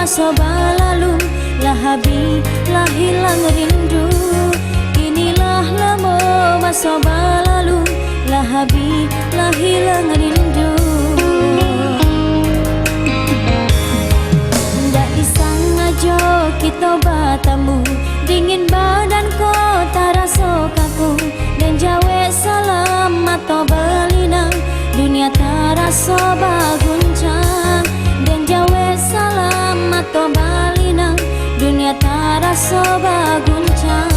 masa lalu, lah habis lah hilang rindu. Inilah lama masa lalu, lah habis lah hilang rindu. Ndak disengaja kita bertemu, dingin badan kau tak rasa kaku, dan jawa salam atau belinang, dunia tak rasa berguncang. Dan jawa salam atau belinang, dunia tak rasa berguncang.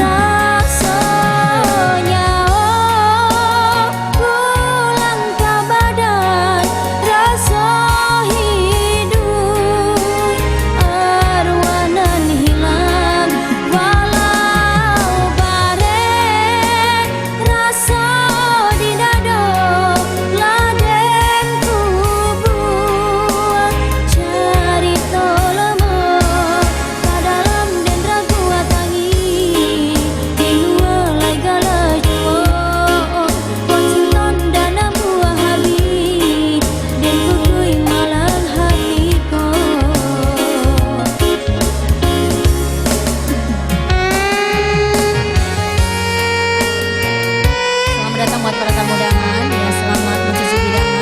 Rasanya oh, pulang ke badan, rasa hidup arwah nan hilang. Walau bareng rasa di dada, laden kubur cerita lama ke dalam dan ragu tangi. Di luar lai gala jua konsinton dan buah habis, dan kukui malang hatiku. Selamat datang buat para tamu undangan, ya, selamat mencicipi hidangan.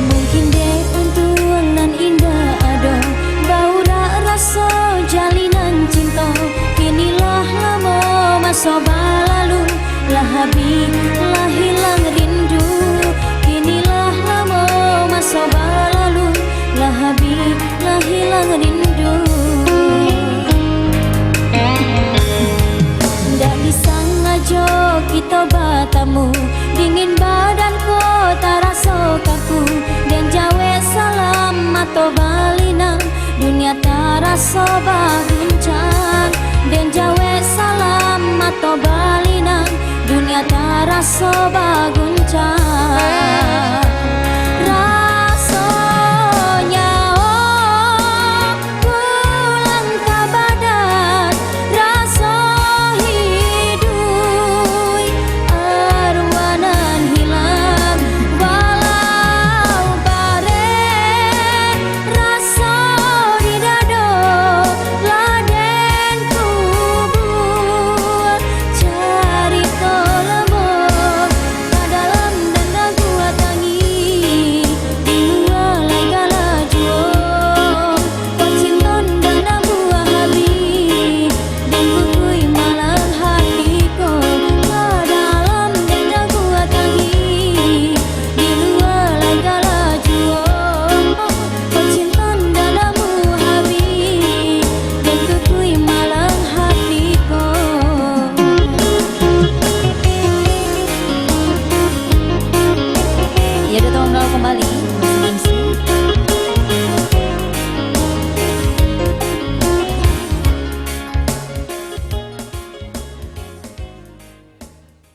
Mungkin deh untung nan indah ada, bau rak rasa jalinan cinta. Inilah lama masa lalu, lah habis lah hilang rindu. Inilah lama masa lalu, lah habis lah hilang rindu. Ndak disengaja kita bertemu, dingin badan kau tak rasa kaku, dan jawa salam atau belinang, dunia tak rasa berguncang. Dan jawa salam atau belinang, dunia tak rasa berguncang.